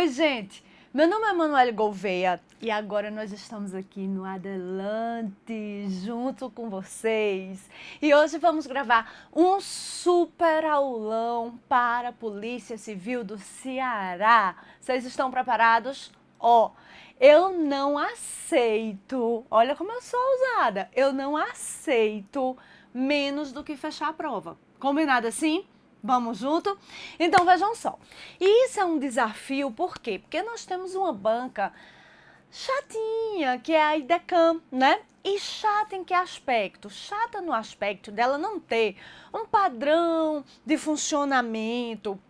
Oi, gente! Meu nome é Manuele Gouveia e agora nós estamos aqui no Adelante junto com vocês. E hoje vamos gravar um super aulão para a Polícia Civil do Ceará. Vocês estão preparados? Eu não aceito, olha como eu sou ousada, eu não aceito menos do que fechar a prova. Combinado assim? Vamos junto? Então vejam só, isso é um desafio, por quê? Porque nós temos uma banca chatinha, que é a IDECAM, né? E chata em que aspecto? Chata no aspecto dela não ter um padrão de funcionamento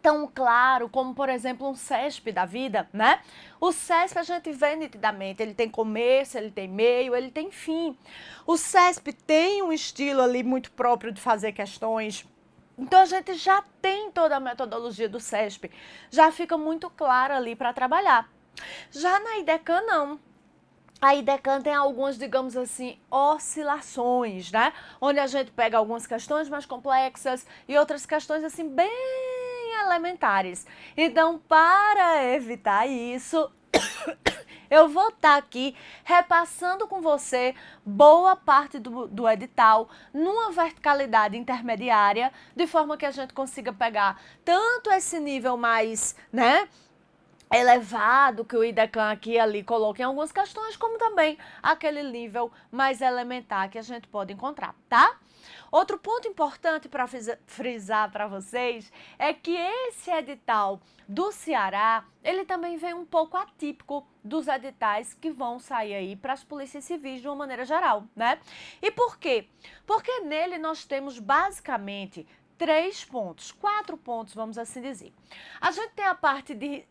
tão claro como, por exemplo, um CESP da vida, né? O CESP a gente vê nitidamente, ele tem começo, ele tem meio, ele tem fim. O CESP tem um estilo ali muito próprio de fazer questões. Então a gente já tem toda a metodologia do CESP, já fica muito clara ali para trabalhar. Já na IDECAM não. A IDECAM tem algumas, digamos assim, oscilações, né? Onde a gente pega algumas questões mais complexas e outras questões assim bem elementares. Então, para evitar isso, eu vou estar aqui repassando com você boa parte do edital numa verticalidade intermediária, de forma que a gente consiga pegar tanto esse nível mais, né, elevado que o IDECAM aqui e ali coloca em algumas questões, como também aquele nível mais elementar que a gente pode encontrar, tá? Outro ponto importante para frisar para vocês é que esse edital do Ceará, ele também vem um pouco atípico dos editais que vão sair aí para as polícias civis de uma maneira geral, né? E por quê? Porque nele nós temos basicamente 3 pontos, 4 pontos, vamos assim dizer. A gente tem a parte de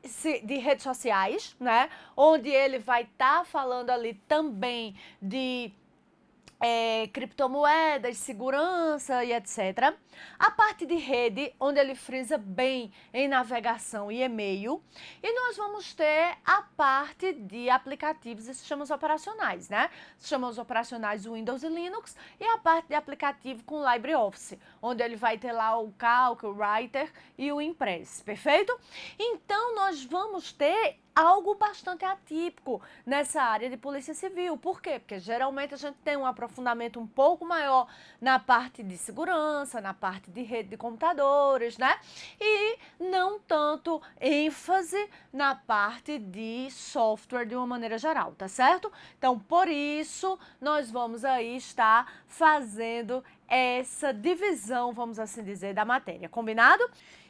redes sociais, né? Onde ele vai estar falando ali também de criptomoedas, segurança e etc. A parte de rede, onde ele frisa bem em navegação e e-mail. E nós vamos ter a parte de aplicativos e sistemas operacionais, né? Sistemas operacionais Windows e Linux e a parte de aplicativo com LibreOffice, onde ele vai ter lá o Calc, o Writer e o Impress, perfeito? Então, nós vamos ter algo bastante atípico nessa área de polícia civil. Por quê? Porque geralmente a gente tem um aprofundamento um pouco maior na parte de segurança, na parte de rede de computadores, né? E não tanto ênfase na parte de software de uma maneira geral, tá certo? Então, por isso, nós vamos aí estar fazendo essa divisão, vamos assim dizer, da matéria, combinado?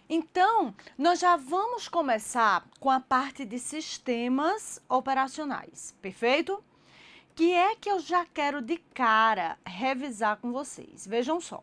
Então, nós já vamos começar com a parte de sistemas operacionais, perfeito? Que é que eu já quero de cara revisar com vocês. Vejam só.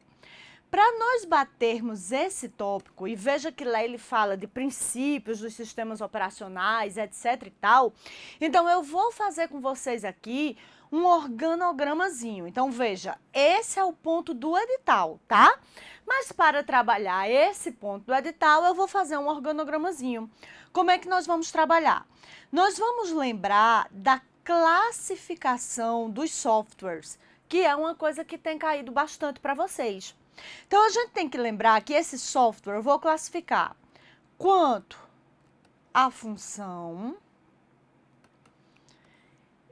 Para nós batermos esse tópico, e veja que lá ele fala de princípios dos sistemas operacionais, etc e tal, então eu vou fazer com vocês aqui um organogramazinho. Então, veja, esse é o ponto do edital, tá? Mas para trabalhar esse ponto do edital, eu vou fazer um organogramazinho. Como é que nós vamos trabalhar? Nós vamos lembrar da classificação dos softwares, que é uma coisa que tem caído bastante para vocês. Então, a gente tem que lembrar que esse software eu vou classificar quanto a função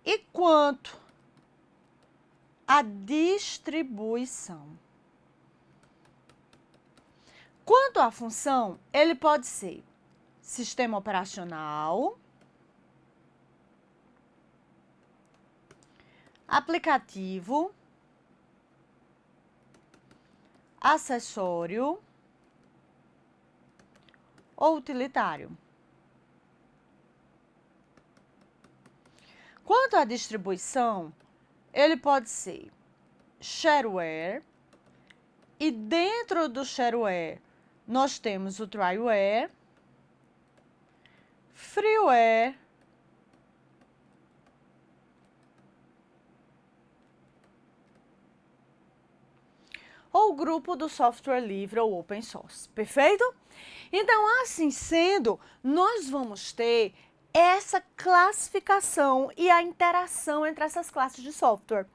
e quanto a distribuição. Quanto à função, ele pode ser sistema operacional, aplicativo, acessório ou utilitário. Quanto à distribuição, ele pode ser shareware e dentro do shareware nós temos o tryware, freeware, ou grupo do software livre ou open source, perfeito? Então, assim sendo, nós vamos ter essa classificação e a interação entre essas classes de software.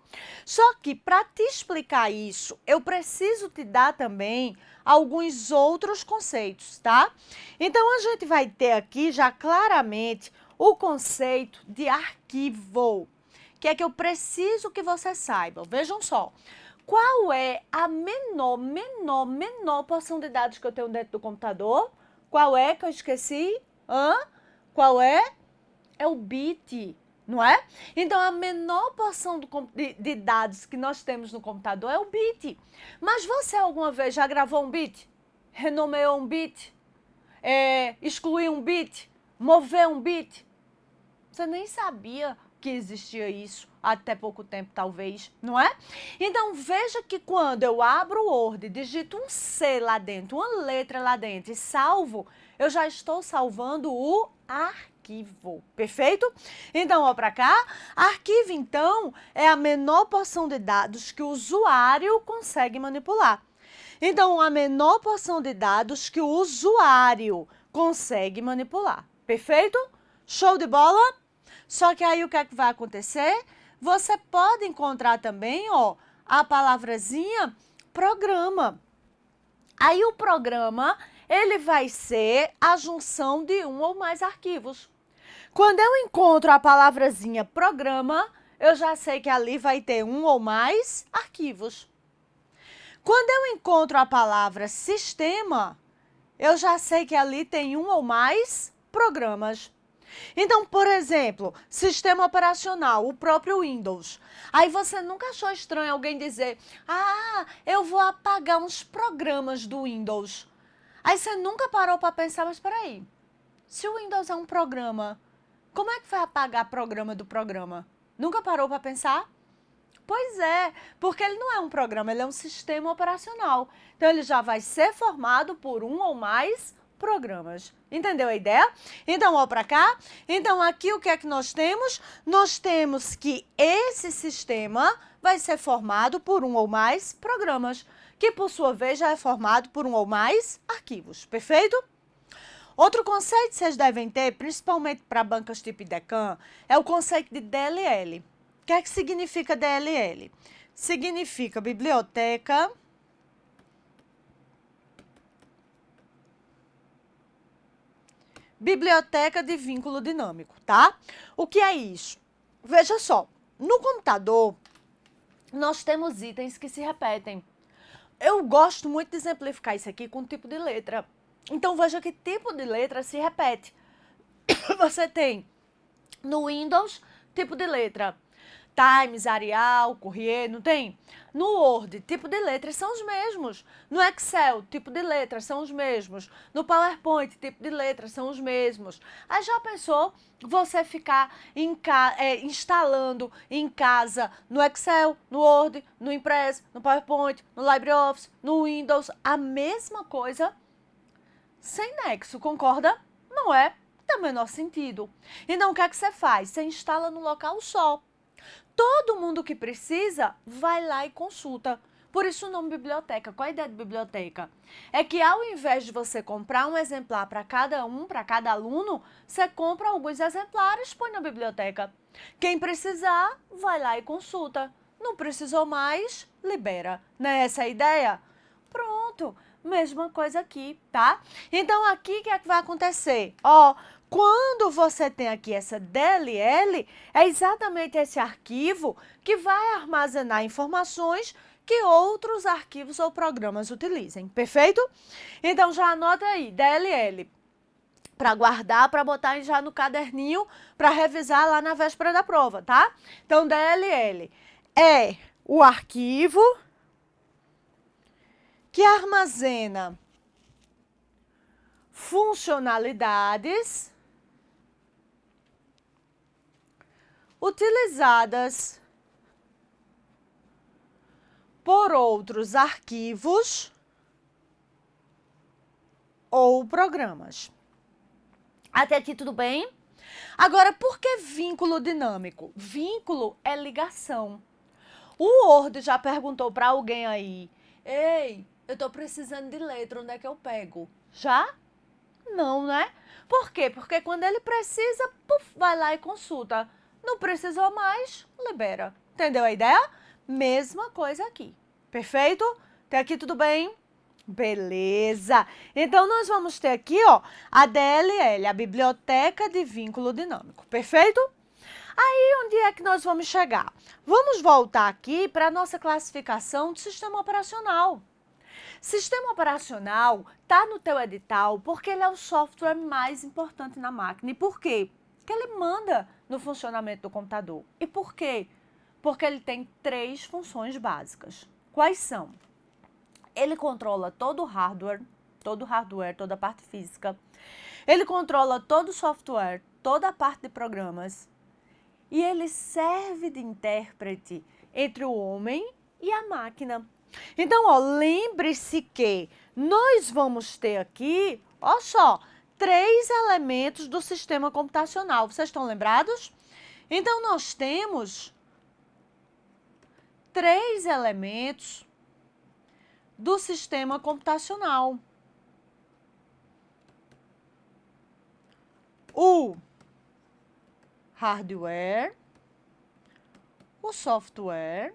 Só que para te explicar isso, eu preciso te dar também alguns outros conceitos, tá? Então a gente vai ter aqui já claramente o conceito de arquivo, que é que eu preciso que você saiba. Vejam só. Qual é a menor porção de dados que eu tenho dentro do computador? Qual é que eu esqueci? Qual é? É o bit, não é? Então, a menor porção de dados que nós temos no computador é o bit. Mas você alguma vez já gravou um bit? Renomeou um bit? Excluiu um bit? Moveu um bit? Você nem sabia que existia isso até pouco tempo, talvez, não é? Então, veja que quando eu abro o Word, digito um C lá dentro, uma letra lá dentro e salvo, eu já estou salvando o arquivo, perfeito? Então, ó para cá, arquivo, então, é a menor porção de dados que o usuário consegue manipular. Então, a menor porção de dados que o usuário consegue manipular, perfeito? Show de bola? Só que aí o que é que vai acontecer? Você pode encontrar também, ó, a palavrazinha programa. Aí o programa, ele vai ser a junção de um ou mais arquivos. Quando eu encontro a palavrazinha programa, eu já sei que ali vai ter um ou mais arquivos. Quando eu encontro a palavra sistema, eu já sei que ali tem um ou mais programas. Então, por exemplo, sistema operacional, o próprio Windows. Aí você nunca achou estranho alguém dizer, eu vou apagar uns programas do Windows. Aí você nunca parou para pensar, mas espera aí, se o Windows é um programa, como é que vai apagar programa do programa? Nunca parou para pensar? Pois é, porque ele não é um programa, ele é um sistema operacional. Então, ele já vai ser formado por um ou mais programas. Entendeu a ideia? Então, ó para cá. Então, aqui o que é que nós temos? Nós temos que esse sistema vai ser formado por um ou mais programas, que por sua vez já é formado por um ou mais arquivos. Perfeito? Outro conceito que vocês devem ter, principalmente para bancas tipo IDECAN, é o conceito de DLL. O que é que significa DLL? Significa biblioteca de vínculo dinâmico, tá? O que é isso? Veja só, no computador, nós temos itens que se repetem. Eu gosto muito de exemplificar isso aqui com tipo de letra. Então, veja que tipo de letra se repete. Você tem no Windows, tipo de letra Times, Arial, Courier, não tem? No Word, tipo de letras são os mesmos. No Excel, tipo de letras são os mesmos. No PowerPoint, tipo de letras são os mesmos. Aí já pensou você ficar instalando em casa no Excel, no Word, no Impress, no PowerPoint, no LibreOffice, no Windows, a mesma coisa sem nexo, concorda? Não é? Tem o menor sentido. Então, o que é que você faz? Você instala no local só. Todo mundo que precisa vai lá e consulta. Por isso o nome biblioteca. Qual a ideia de biblioteca? É que ao invés de você comprar um exemplar para cada aluno, você compra alguns exemplares e põe na biblioteca. Quem precisar, vai lá e consulta. Não precisou mais, libera. Não é essa a ideia? Pronto. Mesma coisa aqui, tá? Então, aqui o que é que vai acontecer? Ó, quando você tem aqui essa DLL, é exatamente esse arquivo que vai armazenar informações que outros arquivos ou programas utilizem, perfeito? Então, já anota aí, DLL, para guardar, para botar já no caderninho, para revisar lá na véspera da prova, tá? Então, DLL é o arquivo que armazena funcionalidades utilizadas por outros arquivos ou programas. Até aqui tudo bem? Agora, por que vínculo dinâmico? Vínculo é ligação. O Word já perguntou para alguém aí, ei, eu estou precisando de letra, onde é que eu pego? Já? Não, né? Por quê? Porque quando ele precisa, puf, vai lá e consulta. Não precisou mais, libera. Entendeu a ideia? Mesma coisa aqui. Perfeito? Até aqui tudo bem? Beleza. Então, nós vamos ter aqui, ó, a DLL, a Biblioteca de Vínculo Dinâmico. Perfeito? Aí, onde é que nós vamos chegar? Vamos voltar aqui para a nossa classificação de sistema operacional. Sistema operacional está no teu edital porque ele é o software mais importante na máquina. E por quê? Porque ele manda no funcionamento do computador. E por quê? Porque ele tem 3 funções básicas. Quais são? Ele controla todo o hardware, toda a parte física. Ele controla todo o software, toda a parte de programas. E ele serve de intérprete entre o homem e a máquina. Então, ó, lembre-se que nós vamos ter aqui, ó só, 3 elementos do sistema computacional. Vocês estão lembrados? Então, nós temos 3 elementos do sistema computacional. O hardware, o software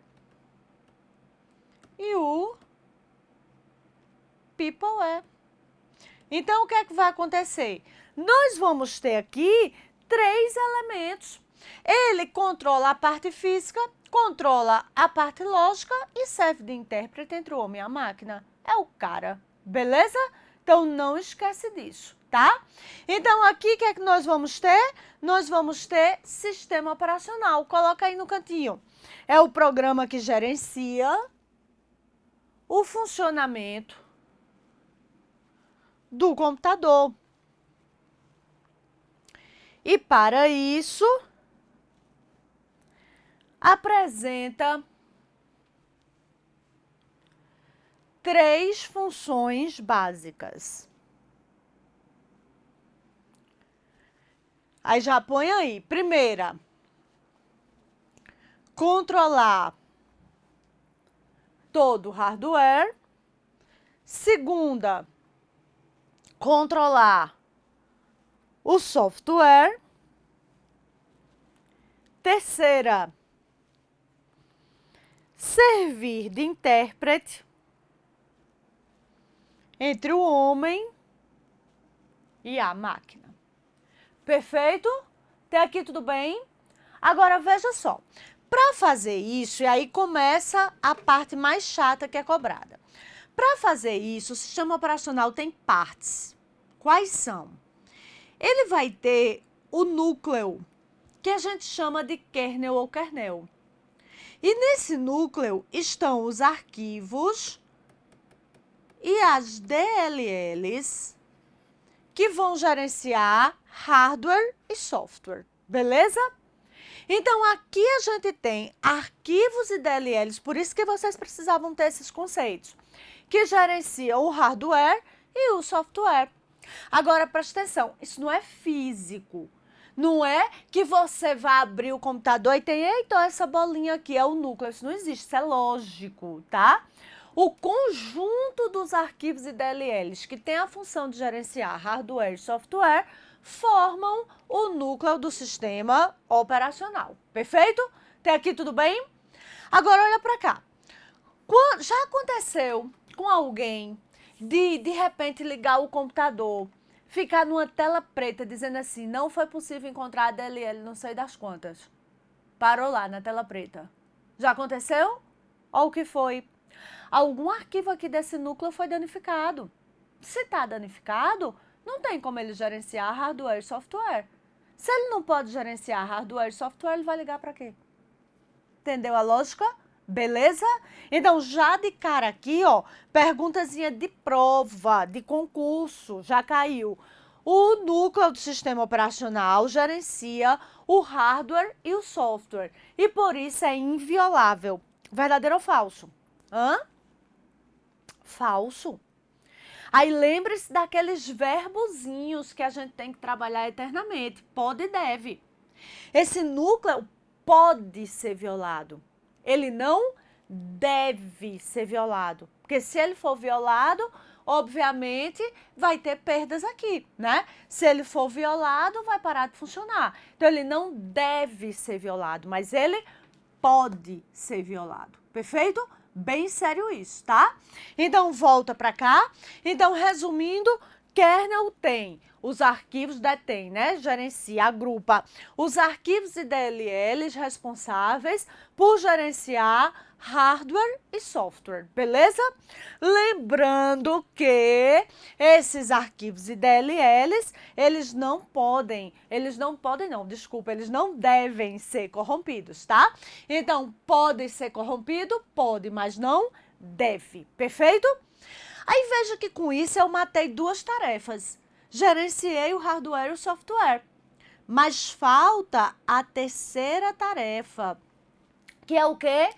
e o peopleware. Então, o que é que vai acontecer? Nós vamos ter aqui 3 elementos. Ele controla a parte física, controla a parte lógica e serve de intérprete entre o homem e a máquina. É o cara, beleza? Então, não esquece disso, tá? Então, aqui, o que é que nós vamos ter? Nós vamos ter sistema operacional. Coloca aí no cantinho. É o programa que gerencia o funcionamento do computador. E, para isso, apresenta 3 funções básicas. Aí já põe aí. Primeira, controlar todo o hardware. Segunda, controlar o software. Terceira, servir de intérprete entre o homem e a máquina. Perfeito? Até aqui tudo bem? Agora veja só, para fazer isso, e aí começa a parte mais chata que é cobrada. Para fazer isso, o sistema operacional tem partes. Quais são? Ele vai ter o núcleo, que a gente chama de kernel ou kernel. E nesse núcleo estão os arquivos e as DLLs que vão gerenciar hardware e software, beleza? Então, aqui a gente tem arquivos e DLLs, por isso que vocês precisavam ter esses conceitos, que gerenciam o hardware e o software. Agora, presta atenção, isso não é físico. Não é que você vai abrir o computador e tem, eita, essa bolinha aqui é o núcleo. Isso não existe, isso é lógico, tá? O conjunto dos arquivos e DLLs que tem a função de gerenciar hardware e software formam o núcleo do sistema operacional. Perfeito? Até aqui tudo bem? Agora olha para cá. Já aconteceu com alguém de repente ligar o computador, ficar numa tela preta dizendo assim, não foi possível encontrar a DLL, não sei das quantas. Parou lá na tela preta. Já aconteceu? Ou o que foi? Algum arquivo aqui desse núcleo foi danificado. Se está danificado, não tem como ele gerenciar hardware e software. Se ele não pode gerenciar hardware e software, ele vai ligar para quê? Entendeu a lógica? Beleza? Então, já de cara aqui, ó, perguntazinha de prova, de concurso, já caiu. O núcleo do sistema operacional gerencia o hardware e o software. E por isso é inviolável. Verdadeiro ou falso? Hã? Falso. Aí lembre-se daqueles verbozinhos que a gente tem que trabalhar eternamente. Pode e deve. Esse núcleo pode ser violado. Ele não deve ser violado. Porque se ele for violado, obviamente vai ter perdas aqui, né? Se ele for violado, vai parar de funcionar. Então, ele não deve ser violado, mas ele pode ser violado. Perfeito? Bem sério isso, tá? Então, volta para cá. Então, resumindo, kernel tem os arquivos, detém, né? Gerencia, agrupa os arquivos e DLLs responsáveis por gerenciar hardware e software, beleza? Lembrando que esses arquivos e DLLs, eles não devem ser corrompidos, tá? Então, pode ser corrompido? Pode, mas não deve, perfeito? Aí veja que com isso eu matei duas tarefas. Gerenciei o hardware e o software. Mas falta a terceira tarefa, que é o quê?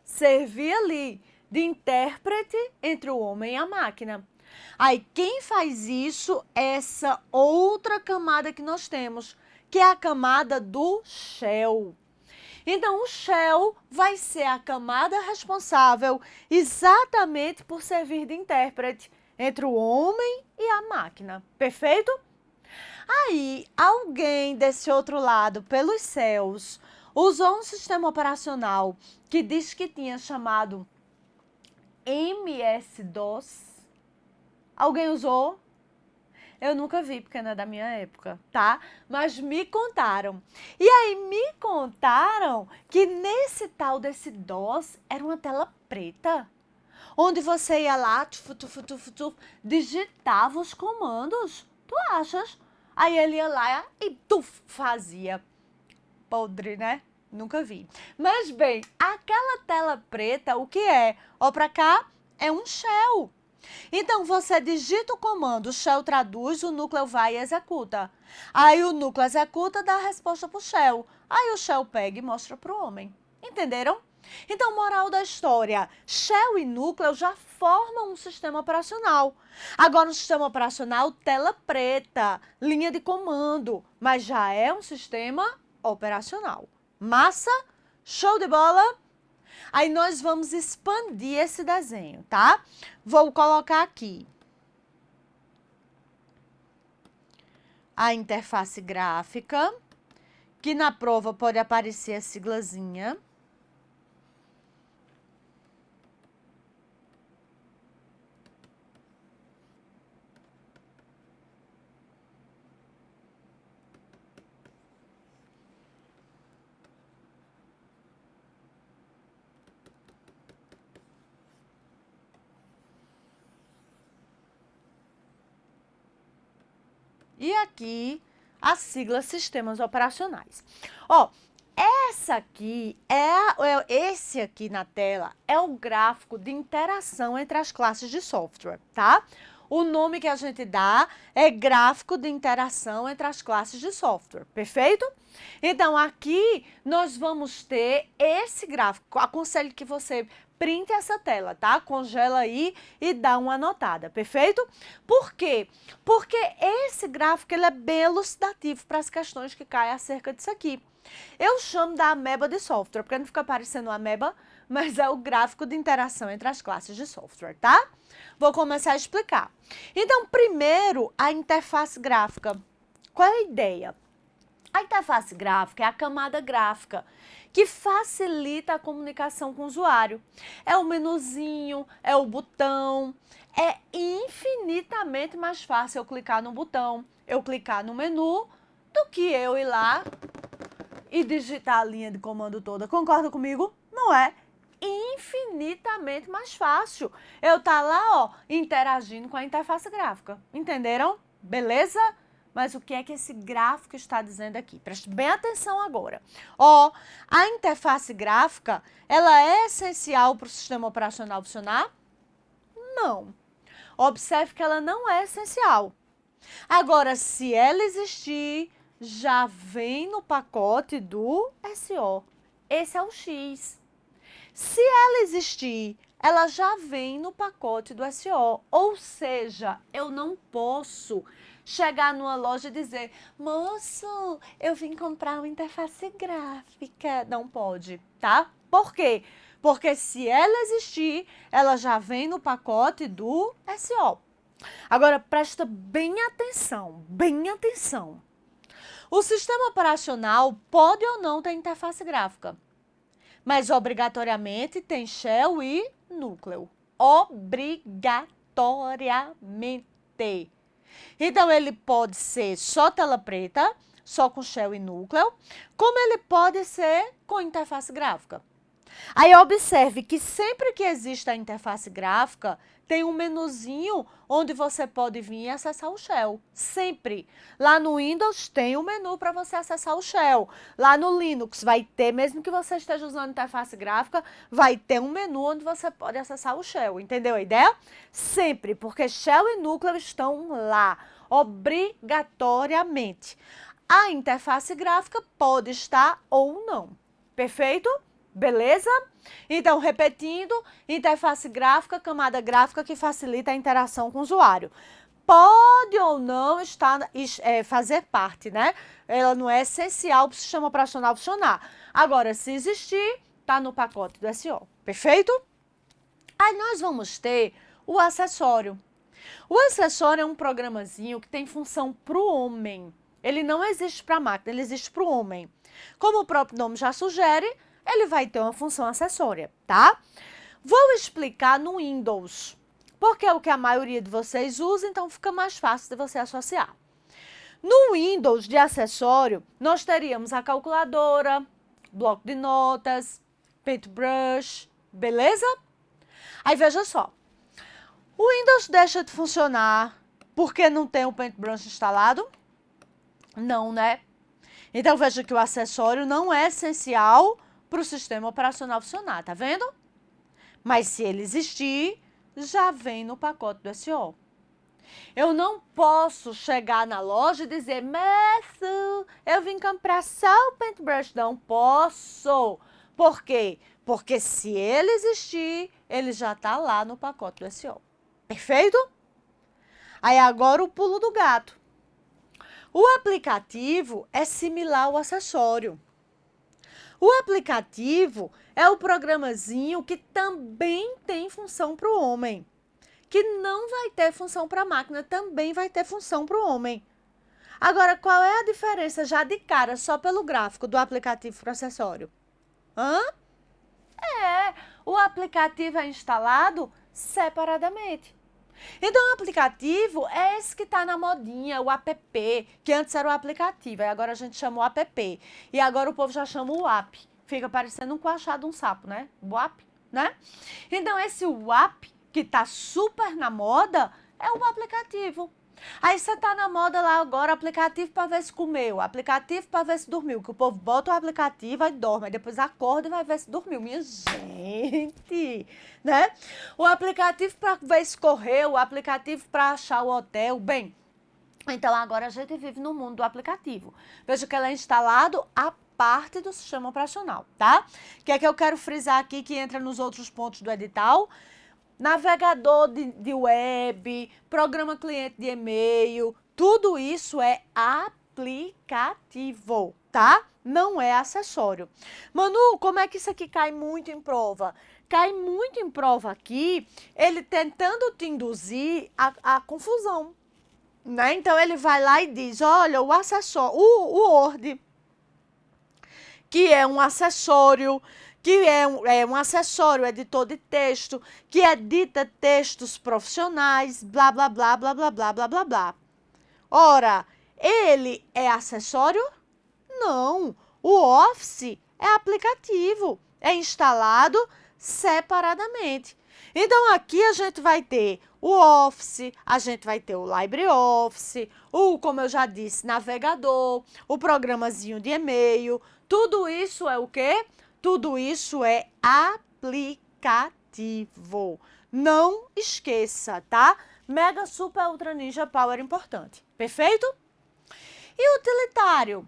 Servir ali de intérprete entre o homem e a máquina. Aí quem faz isso é essa outra camada que nós temos, que é a camada do shell. Então, o shell vai ser a camada responsável exatamente por servir de intérprete entre o homem e a máquina. Perfeito? Aí, alguém desse outro lado, pelos céus, usou um sistema operacional que diz que tinha chamado MS-DOS. Alguém usou? Eu nunca vi, porque não é da minha época, tá? Mas me contaram. E aí me contaram que nesse tal desse DOS era uma tela preta, onde você ia lá, digitava os comandos. Tu achas? Aí ele ia lá e fazia. Podre, né? Nunca vi. Mas bem, aquela tela preta, o que é? Ó pra cá, é um shell. Então, você digita o comando, o shell traduz, o núcleo vai e executa. Aí o núcleo executa, dá a resposta para o shell. Aí o shell pega e mostra para o homem. Entenderam? Então, moral da história, shell e núcleo já formam um sistema operacional. Agora, um sistema operacional, tela preta, linha de comando, mas já é um sistema operacional. Massa? Show de bola? Aí nós vamos expandir esse desenho, tá? Vou colocar aqui a interface gráfica, que na prova pode aparecer a siglazinha. E aqui a sigla Sistemas Operacionais. Ó, esse aqui na tela é o gráfico de interação entre as classes de software, tá? O nome que a gente dá é gráfico de interação entre as classes de software, perfeito? Então, aqui nós vamos ter esse gráfico. Aconselho que você printe essa tela, tá? Congela aí e dá uma anotada, perfeito? Por quê? Porque esse gráfico ele é bem elucidativo para as questões que caem acerca disso aqui. Eu chamo da ameba de software, porque não fica parecendo uma ameba, mas é o gráfico de interação entre as classes de software, tá? Vou começar a explicar. Então, primeiro, a interface gráfica. Qual é a ideia? A interface gráfica é a camada gráfica que facilita a comunicação com o usuário. É o menuzinho, é o botão. É infinitamente mais fácil eu clicar no botão, eu clicar no menu, do que eu ir lá e digitar a linha de comando toda. Concorda comigo? Não é? Infinitamente mais fácil eu estar lá, ó, interagindo com a interface gráfica. Entenderam? Beleza? Mas o que é que esse gráfico está dizendo aqui? Preste bem atenção agora. Ó, a interface gráfica, ela é essencial para o sistema operacional funcionar? Não. Observe que ela não é essencial. Agora, se ela existir, já vem no pacote do SO. Esse é o X. Se ela existir, ela já vem no pacote do SO. Ou seja, eu não posso chegar numa loja e dizer, moço, eu vim comprar uma interface gráfica. Não pode, tá? Por quê? Porque se ela existir, ela já vem no pacote do SO. Agora, presta bem atenção, bem atenção. O sistema operacional pode ou não ter interface gráfica, mas obrigatoriamente tem shell e núcleo. Obrigatoriamente. Então, ele pode ser só tela preta, só com shell e núcleo, como ele pode ser com interface gráfica. Aí, observe que sempre que existe a interface gráfica, tem um menuzinho onde você pode vir e acessar o shell. Sempre. Lá no Windows tem um menu para você acessar o shell. Lá no Linux vai ter, mesmo que você esteja usando interface gráfica, vai ter um menu onde você pode acessar o shell. Entendeu a ideia? Sempre, porque shell e núcleo estão lá, obrigatoriamente. A interface gráfica pode estar ou não. Perfeito? Beleza? Então, repetindo, interface gráfica, camada gráfica que facilita a interação com o usuário. Pode ou não fazer parte, né? Ela não é essencial para o sistema operacional funcionar. Agora, se existir, está no pacote do SO. Perfeito? Aí nós vamos ter o acessório. O acessório é um programazinho que tem função para o homem. Ele não existe para a máquina, ele existe para o homem. Como o próprio nome já sugere, ele vai ter uma função acessória, tá? Vou explicar no Windows, porque é o que a maioria de vocês usa, então fica mais fácil de você associar. No Windows de acessório, nós teríamos a calculadora, bloco de notas, paintbrush, beleza? Aí veja só, o Windows deixa de funcionar porque não tem o paintbrush instalado? Não, né? Então veja que o acessório não é essencial para o sistema operacional funcionar, tá vendo? Mas se ele existir, já vem no pacote do SO. Eu não posso chegar na loja e dizer, Messi, eu vim comprar só o paintbrush. Não posso. Por quê? Porque se ele existir, ele já está lá no pacote do SO. Perfeito? Aí agora o pulo do gato. O aplicativo é similar ao acessório. O aplicativo é o programazinho que também tem função para o homem, que não vai ter função para a máquina, também vai ter função para o homem. Agora, qual é a diferença já de cara, só pelo gráfico do aplicativo para o acessório? O aplicativo é instalado separadamente. Então, o aplicativo é esse que está na modinha, o app, que antes era o aplicativo, e agora a gente chama o app. E agora o povo já chama o app. Fica parecendo um coachado de um sapo, né? O app, né? Então, esse app, que está super na moda, é o aplicativo. Aí você tá na moda lá agora, aplicativo para ver se comeu, aplicativo para ver se dormiu, que o povo bota o aplicativo e dorme, aí depois acorda e vai ver se dormiu. Minha gente, né? O aplicativo para ver se correu, o aplicativo para achar o hotel, bem, então agora a gente vive no mundo do aplicativo. Veja que ele é instalado a parte do sistema operacional, tá? O que é que eu quero frisar aqui que entra nos outros pontos do edital? Navegador de web, programa cliente de e-mail, tudo isso é aplicativo, tá? Não é acessório. Manu, como é que isso aqui cai muito em prova? Cai muito em prova aqui, ele tentando te induzir a confusão, né? Então, ele vai lá e diz, olha, o acessório, o Word, que é um acessório, que é um acessório, editor de texto, que edita textos profissionais, blá, blá, blá, blá, blá, blá, blá, blá, blá. Ora, ele é acessório? Não. O Office é aplicativo, é instalado separadamente. Então, aqui a gente vai ter o Office, a gente vai ter o LibreOffice, como eu já disse, navegador, o programazinho de e-mail. Tudo isso é o quê? Tudo isso é aplicativo. Não esqueça, tá? Mega, super, ultra, ninja, power importante. Perfeito? E utilitário?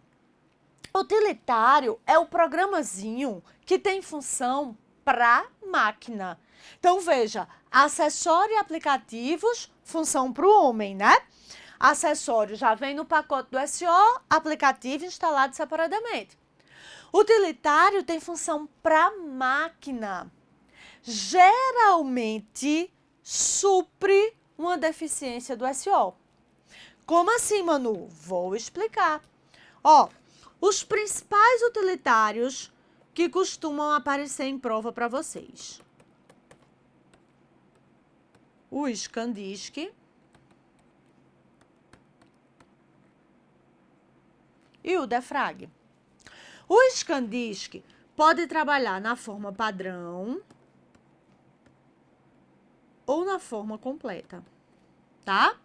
Utilitário é o programazinho que tem função para máquina. Então, veja, acessório e aplicativos, função para o homem, né? Acessório já vem no pacote do SO, aplicativo instalado separadamente. Utilitário tem função para máquina. geralmente supre uma deficiência do SO. Como assim, Manu? Vou explicar. Ó, os principais utilitários que costumam aparecer em prova para vocês. O ScanDisk e o Defrag. O ScanDisk pode trabalhar na forma padrão ou na forma completa, tá?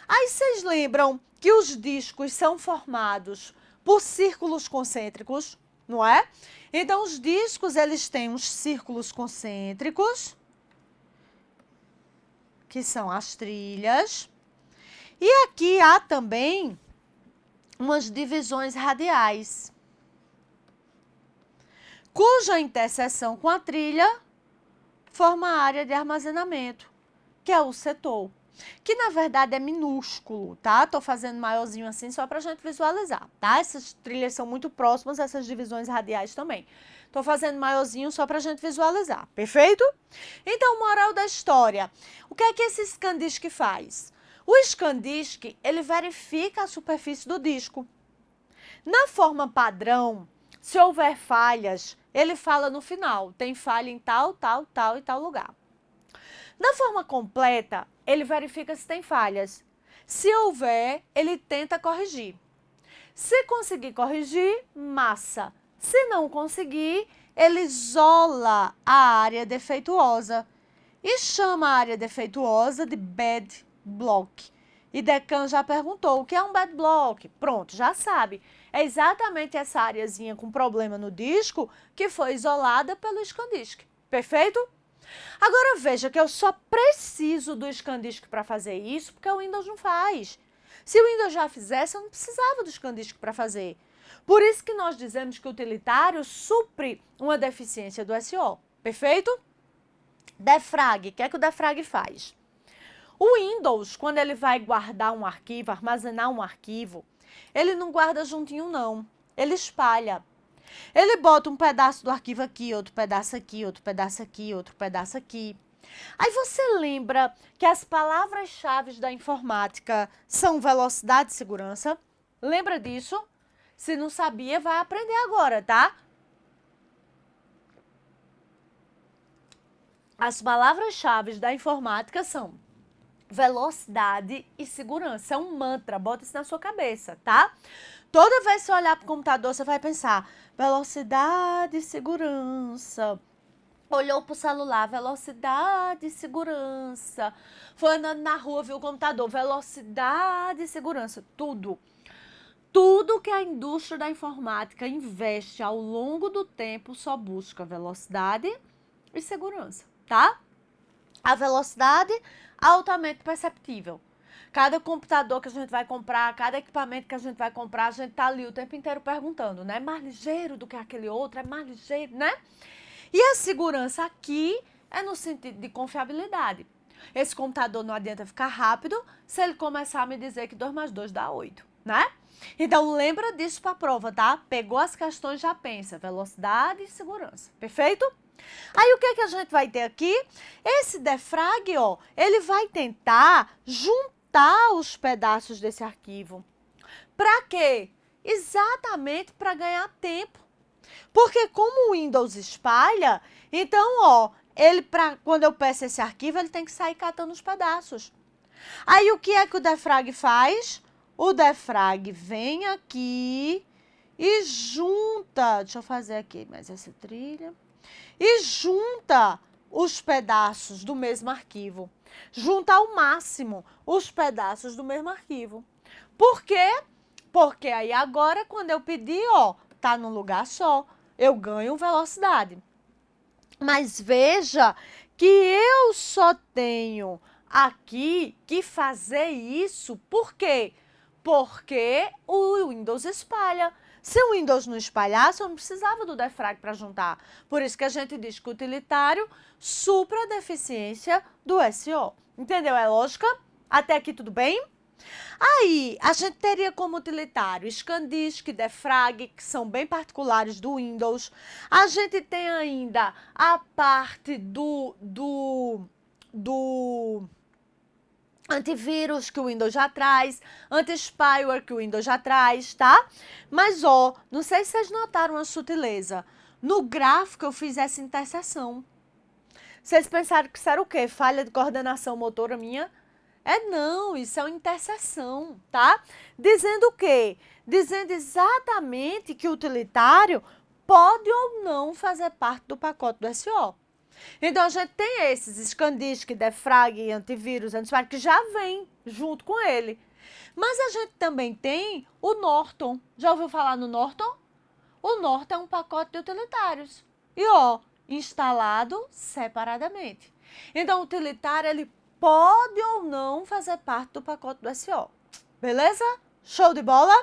Aí vocês lembram que os discos são formados por círculos concêntricos, não é? Então, os discos, eles têm os círculos concêntricos, que são as trilhas. E aqui há também umas divisões radiais, cuja interseção com a trilha forma a área de armazenamento, que é o setor, que na verdade é minúsculo, tá? Tô fazendo maiorzinho assim só pra gente visualizar, tá? Essas trilhas são muito próximas, essas divisões radiais também. Tô fazendo maiorzinho só pra gente visualizar, perfeito? Então, moral da história, o que é que esse ScanDisk faz? O ScanDisk, ele verifica a superfície do disco. Na forma padrão, se houver falhas, ele fala no final, tem falha em tal, tal, tal e tal lugar. Na forma completa, ele verifica se tem falhas. Se houver, ele tenta corrigir. Se conseguir corrigir, massa. Se não conseguir, ele isola a área defeituosa e chama a área defeituosa de bad block. E Decan já perguntou o que é um bad block. Pronto, já sabe. É exatamente essa areazinha com problema no disco que foi isolada pelo ScanDisk. Perfeito? Agora veja que eu só preciso do ScanDisk para fazer isso porque o Windows não faz. Se o Windows já fizesse, eu não precisava do ScanDisk para fazer. Por isso que nós dizemos que o utilitário supre uma deficiência do SO. Perfeito? Defrag. O que é que o Defrag faz? O Windows, quando ele vai guardar um arquivo, armazenar um arquivo, ele não guarda juntinho não, ele espalha. Ele bota um pedaço do arquivo aqui, outro pedaço aqui, outro pedaço aqui, outro pedaço aqui. Aí você lembra que as palavras-chave da informática são velocidade e segurança? Lembra disso? Se não sabia, vai aprender agora, tá? As palavras-chave da informática são velocidade e segurança. É um mantra, bota isso na sua cabeça, tá? Toda vez que você olhar para o computador, você vai pensar velocidade e segurança. Olhou para o celular, velocidade e segurança. Foi andando na rua, viu o computador, velocidade e segurança. Tudo. Tudo que a indústria da informática investe ao longo do tempo só busca velocidade e segurança, tá? A velocidade altamente perceptível. Cada computador que a gente vai comprar, cada equipamento que a gente vai comprar, a gente tá ali o tempo inteiro perguntando, né? É mais ligeiro do que aquele outro, é mais ligeiro, né? E a segurança aqui é no sentido de confiabilidade. Esse computador não adianta ficar rápido se ele começar a me dizer que 2 mais 2 dá 8, né? Então, lembra disso para a prova, tá? Pegou as questões, já pensa, velocidade e segurança, perfeito? Aí, o que que a gente vai ter aqui? Esse defrag, ó, ele vai tentar juntar os pedaços desse arquivo. Para quê? Exatamente para ganhar tempo. Porque como o Windows espalha, então, ó, quando eu peço esse arquivo, ele tem que sair catando os pedaços. Aí, o que é que o defrag faz? O defrag vem aqui e junta, deixa eu fazer aqui mais essa trilha, e junta os pedaços do mesmo arquivo. Junta ao máximo os pedaços do mesmo arquivo. Por quê? Porque aí agora, quando eu pedir, ó, tá num lugar só, eu ganho velocidade. Mas veja que eu só tenho aqui que fazer isso, por quê? Porque o Windows espalha. Se o Windows não espalhasse, eu não precisava do defrag para juntar. Por isso que a gente diz que o utilitário supra a deficiência do SO. Entendeu? É lógica? Até aqui tudo bem? Aí, a gente teria como utilitário ScanDisk, Defrag, que são bem particulares do Windows. A gente tem ainda a parte do antivírus que o Windows já traz, anti-spyware que o Windows já traz, tá? Mas, ó, não sei se vocês notaram a sutileza. No gráfico eu fiz essa interseção. Vocês pensaram que isso era o quê? Falha de coordenação motora minha? Não, isso é uma interseção, tá? Dizendo o quê? Dizendo exatamente que o utilitário pode ou não fazer parte do pacote do SO. Então, a gente tem esses ScanDisk, Defrag e antivírus, antispyware, que já vem junto com ele. Mas a gente também tem o Norton. Já ouviu falar no Norton? O Norton é um pacote de utilitários. E, ó, instalado separadamente. Então, o utilitário, ele pode ou não fazer parte do pacote do SO. Beleza? Show de bola?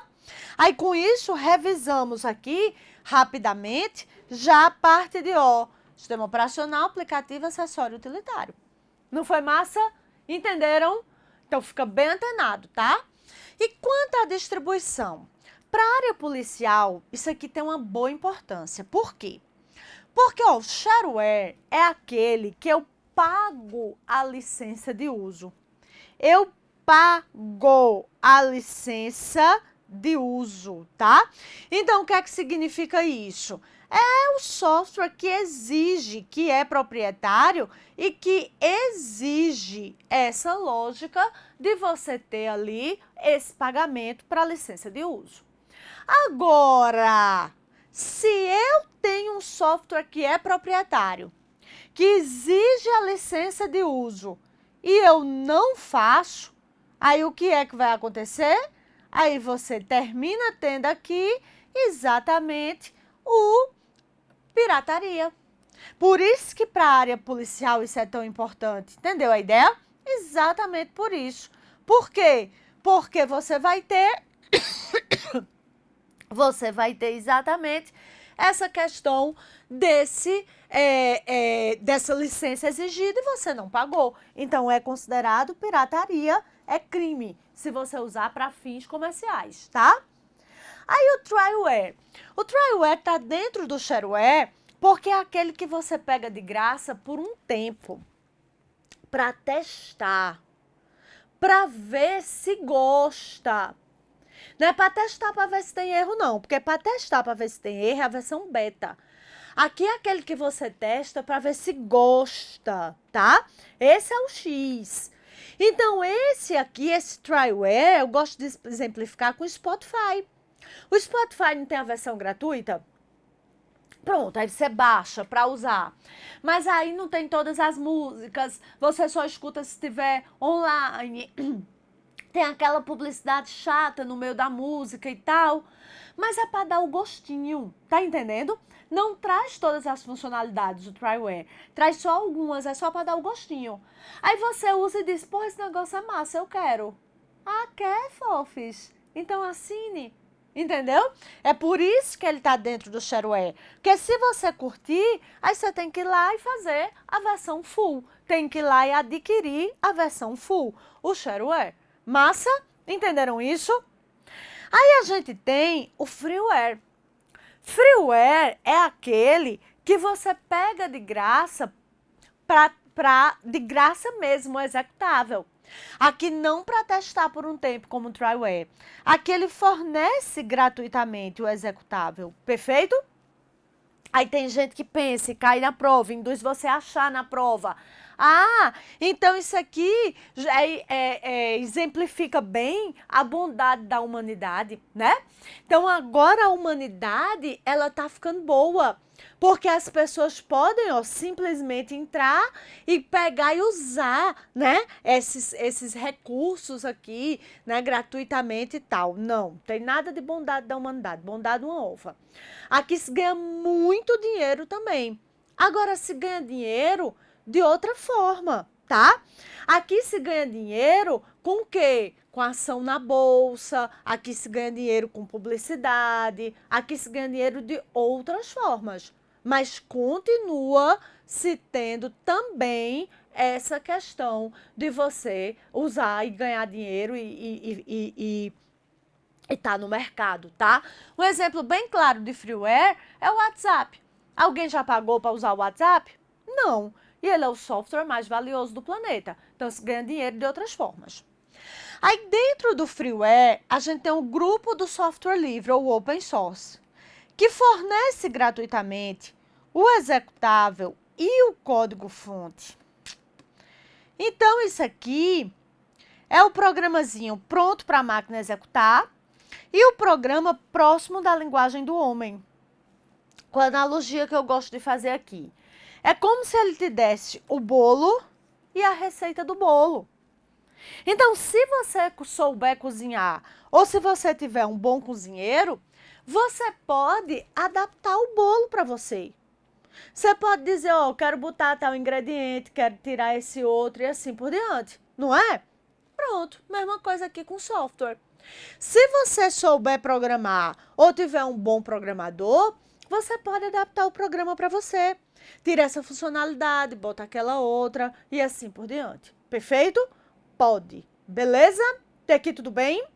Aí, com isso, revisamos aqui, rapidamente, já a parte de, ó, sistema operacional, aplicativo, acessório utilitário. Não foi massa? Entenderam? Então, fica bem antenado, tá? E quanto à distribuição? Para a área policial, isso aqui tem uma boa importância. Por quê? Porque, ó, o shareware é aquele que eu pago a licença de uso. Eu pago a licença de uso, tá? Então, o que é que significa isso? É o software que exige, que é proprietário e que exige essa lógica de você ter ali esse pagamento para a licença de uso. Agora, se eu tenho um software que é proprietário, que exige a licença de uso e eu não faço, aí o que é que vai acontecer? Aí você termina tendo aqui exatamente o pirataria. Por isso que para a área policial isso é tão importante. Entendeu a ideia? Exatamente por isso. Por quê? Porque você vai ter exatamente essa questão dessa licença exigida e você não pagou. Então, é considerado pirataria, é crime, se você usar para fins comerciais, tá? Aí o Tryware. O Tryware está dentro do shareware porque é aquele que você pega de graça por um tempo para testar, para ver se gosta. Não é para testar para ver se tem erro, não, porque para testar para ver se tem erro é a versão beta. Aqui é aquele que você testa para ver se gosta, tá? Esse é o X. Então, esse aqui, esse Tryware, eu gosto de exemplificar com o Spotify. O Spotify não tem a versão gratuita? Pronto, aí você baixa para usar. Mas aí não tem todas as músicas, você só escuta se estiver online. Tem aquela publicidade chata no meio da música e tal. Mas é para dar o gostinho, tá entendendo? Não traz todas as funcionalidades do Tryware. Traz só algumas, é só para dar o gostinho. Aí você usa e diz, pô, esse negócio é massa, eu quero. Ah, quer, fofes? Então assine. Entendeu? É por isso que ele está dentro do shareware. Porque se você curtir, aí você tem que ir lá e fazer a versão full. Tem que ir lá e adquirir a versão full, o shareware. Massa? Entenderam isso? Aí a gente tem o freeware. Freeware é aquele que você pega de graça de graça mesmo, executável. Aqui não para testar por um tempo como o Tryware. Aqui ele fornece gratuitamente o executável, perfeito? Aí tem gente que pensa e cai na prova, induz você a achar na prova. Ah, então isso aqui exemplifica bem a bondade da humanidade, né? Então agora a humanidade, ela tá ficando boa. Porque as pessoas podem, ó, simplesmente entrar e pegar e usar, né, esses recursos aqui, né, gratuitamente e tal. Não, tem nada de bondade da humanidade, bondade uma ova. Aqui se ganha muito dinheiro também. Agora se ganha dinheiro de outra forma, tá? Aqui se ganha dinheiro com o quê? Com ação na bolsa, aqui se ganha dinheiro com publicidade, aqui se ganha dinheiro de outras formas. Mas continua se tendo também essa questão de você usar e ganhar dinheiro e tá no mercado, tá? Um exemplo bem claro de freeware é o WhatsApp. Alguém já pagou para usar o WhatsApp? Não. E ele é o software mais valioso do planeta. Então, se ganha dinheiro de outras formas. Aí, dentro do freeware, a gente tem um grupo do software livre, ou open source, que fornece gratuitamente o executável e o código-fonte. Então, isso aqui é o programazinho pronto para a máquina executar e o programa próximo da linguagem do homem. Com a analogia que eu gosto de fazer aqui. É como se ele te desse o bolo e a receita do bolo. Então, se você souber cozinhar ou se você tiver um bom cozinheiro, você pode adaptar o bolo para você. Você pode dizer, ó, quero botar tal ingrediente, quero tirar esse outro e assim por diante, não é? Pronto, mesma coisa aqui com software. Se você souber programar ou tiver um bom programador, você pode adaptar o programa para você. Tira essa funcionalidade, bota aquela outra e assim por diante. Perfeito? Pode. Beleza? Até aqui tudo bem?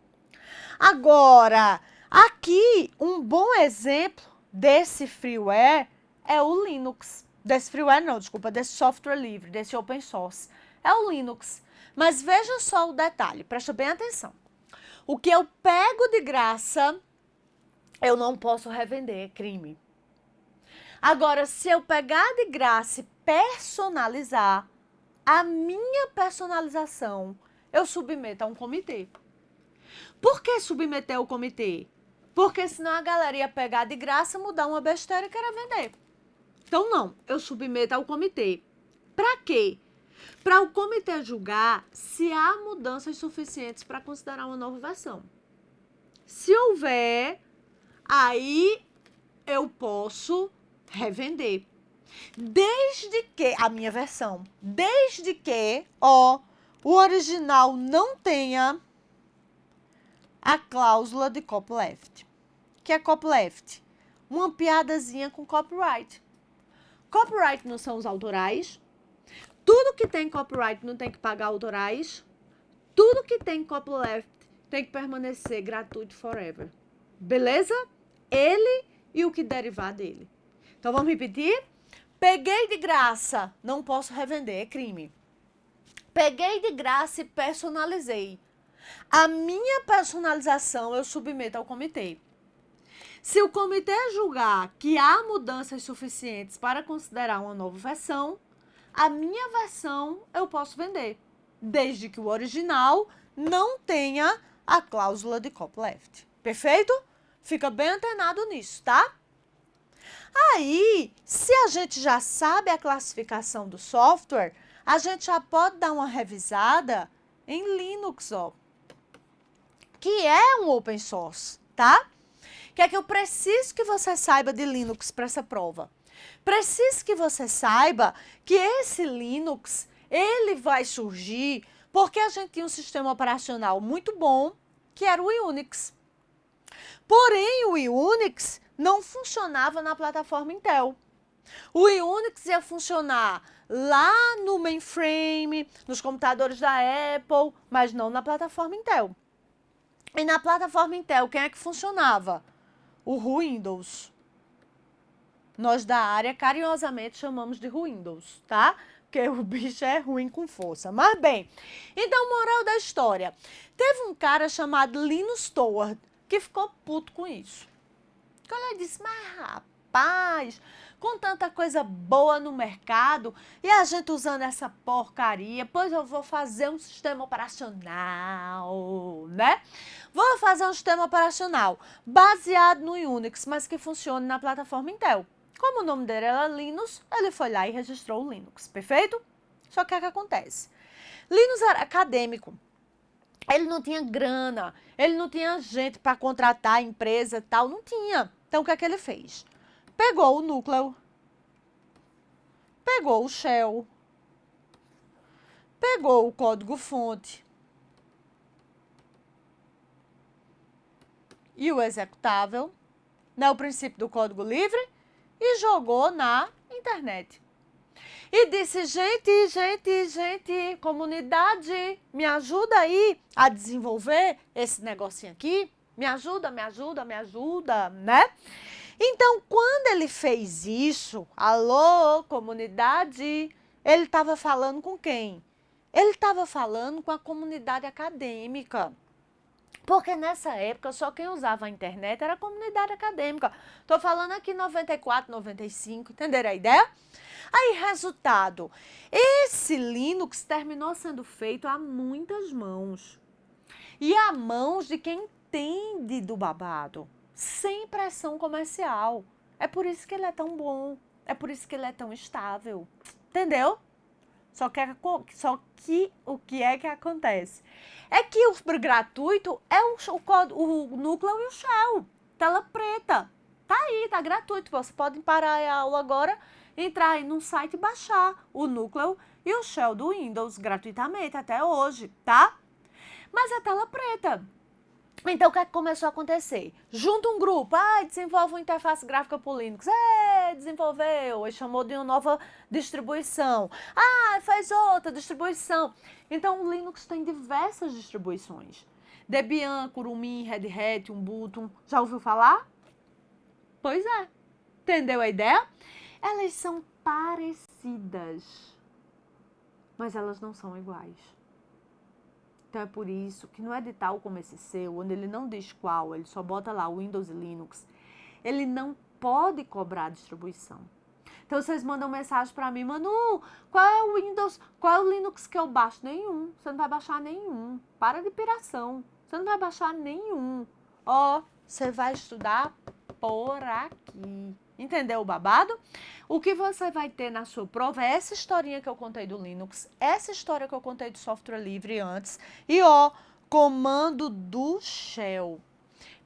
Agora, aqui um bom exemplo desse freeware é o Linux. Desse freeware não, desculpa, desse software livre, desse open source. É o Linux. Mas veja só o detalhe, presta bem atenção. O que eu pego de graça, eu não posso revender, é crime. Agora, se eu pegar de graça e personalizar, a minha personalização, eu submeto a um comitê. Por que submeter ao comitê? Porque senão a galera ia pegar de graça, mudar uma besteira e querer vender. Então, não, eu submeto ao comitê. Para quê? Para o comitê julgar se há mudanças suficientes para considerar uma nova versão. Se houver, aí eu posso revender. Desde que, a minha versão, desde que, ó, o original não tenha a cláusula de copyleft. Que é copyleft? Uma piadazinha com copyright. Copyright não são os autorais. Tudo que tem copyright não tem que pagar autorais. Tudo que tem copyleft tem que permanecer gratuito forever. Beleza? Ele e o que derivar dele. Então, vamos repetir? Peguei de graça, não posso revender, é crime. Peguei de graça e personalizei. A minha personalização eu submeto ao comitê. Se o comitê julgar que há mudanças suficientes para considerar uma nova versão, a minha versão eu posso vender, desde que o original não tenha a cláusula de copyleft. Perfeito? Fica bem antenado nisso, tá? Aí, se a gente já sabe a classificação do software, a gente já pode dar uma revisada em Linux, ó, que é um open source, tá? O que é que eu preciso que você saiba de Linux para essa prova? Preciso que você saiba que esse Linux, ele vai surgir porque a gente tinha um sistema operacional muito bom, que era o Unix. Porém, o Unix não funcionava na plataforma Intel. O Unix ia funcionar lá no mainframe, nos computadores da Apple, mas não na plataforma Intel. E na plataforma Intel, quem é que funcionava? O Windows. Nós da área carinhosamente chamamos de Windows, tá? Porque o bicho é ruim com força. Mas bem, então, moral da história. Teve um cara chamado Linus Torvalds que ficou puto com isso. Ele disse, mas rapaz, com tanta coisa boa no mercado e a gente usando essa porcaria, pois eu vou fazer um sistema operacional, né? Vou fazer um sistema operacional baseado no Unix, mas que funcione na plataforma Intel. Como o nome dele era Linus, ele foi lá e registrou o Linux, perfeito? Só que o que acontece? Linus era acadêmico. Ele não tinha grana, ele não tinha gente para contratar empresa e tal, não tinha. Então, o que é que ele fez? Pegou o núcleo, pegou o shell, pegou o código-fonte e o executável, né, o princípio do código livre, e jogou na internet. e disse, gente, comunidade, me ajuda aí a desenvolver esse negocinho aqui? Me ajuda, né? Então, quando ele fez isso, alô, comunidade, ele estava falando com quem? Ele estava falando com a comunidade acadêmica. Porque nessa época, só quem usava a internet era a comunidade acadêmica. Estou falando aqui 94, 95, entenderam a ideia? Aí, resultado, esse Linux terminou sendo feito a muitas mãos. E a mãos de quem entende do babado, sem pressão comercial. É por isso que ele é tão bom, é por isso que ele é tão estável. Entendeu? Só que o que é que acontece? É que o gratuito é o núcleo e o shell. Tela preta. Tá aí, tá gratuito. Você pode parar a aula agora, entrar aí no site e baixar o núcleo e o shell do Windows gratuitamente até hoje, tá? Mas é tela preta. Então, o que é que começou a acontecer? Junta um grupo, desenvolve uma interface gráfica para o Linux. Desenvolveu, e chamou de uma nova distribuição. Faz outra distribuição. Então, o Linux tem diversas distribuições. Debian, Kurumin, Red Hat, Ubuntu. Já ouviu falar? Pois é. Entendeu a ideia? Elas são parecidas, mas elas não são iguais. Então, é por isso que no edital como esse seu, onde ele não diz qual, ele só bota lá Windows e Linux, ele não pode cobrar a distribuição. Então, vocês mandam mensagem para mim, Manu, qual é o Windows, qual é o Linux que eu baixo? Nenhum. Você não vai baixar nenhum. Para de piração. Você não vai baixar nenhum. Você vai estudar por aqui. Entendeu o babado? O que você vai ter na sua prova é essa historinha que eu contei do Linux, essa história que eu contei do software livre antes, e comando do shell.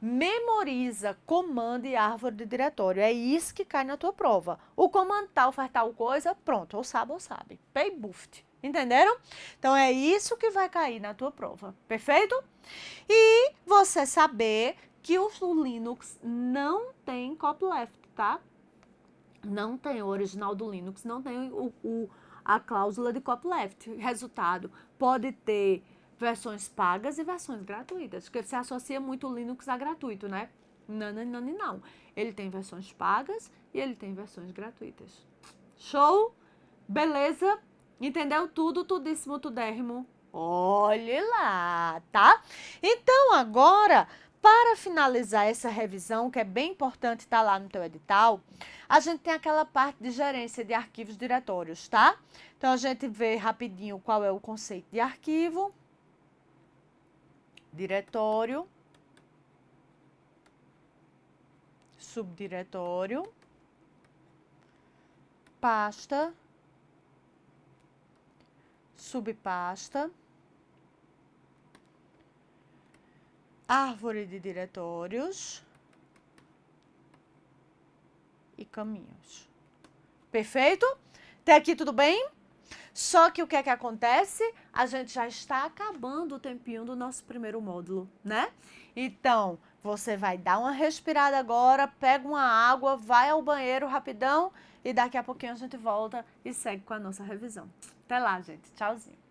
Memoriza comando e árvore de diretório. É isso que cai na tua prova. O comando tal faz tal coisa, pronto, ou sabe. Paybuft. Entenderam? Então, é isso que vai cair na tua prova. Perfeito? E você saber que o Linux não tem copyleft, tá? Não tem, o original do Linux não tem a cláusula de copyleft. Resultado, pode ter versões pagas e versões gratuitas, porque você associa muito o Linux a gratuito, né? Não. Ele tem versões pagas e ele tem versões gratuitas. Show? Beleza? Entendeu tudo, tudíssimo, tudérrimo? Olhe lá, tá? Então, agora, para finalizar essa revisão, que é bem importante estar lá no teu edital, a gente tem aquela parte de gerência de arquivos diretórios, tá? Então, a gente vê rapidinho qual é o conceito de arquivo, diretório, subdiretório, pasta, subpasta, árvore de diretórios e caminhos. Perfeito? Até aqui tudo bem? Só que o que é que acontece? A gente já está acabando o tempinho do nosso primeiro módulo, né? Então, você vai dar uma respirada agora, pega uma água, vai ao banheiro rapidão e daqui a pouquinho a gente volta e segue com a nossa revisão. Até lá, gente. Tchauzinho.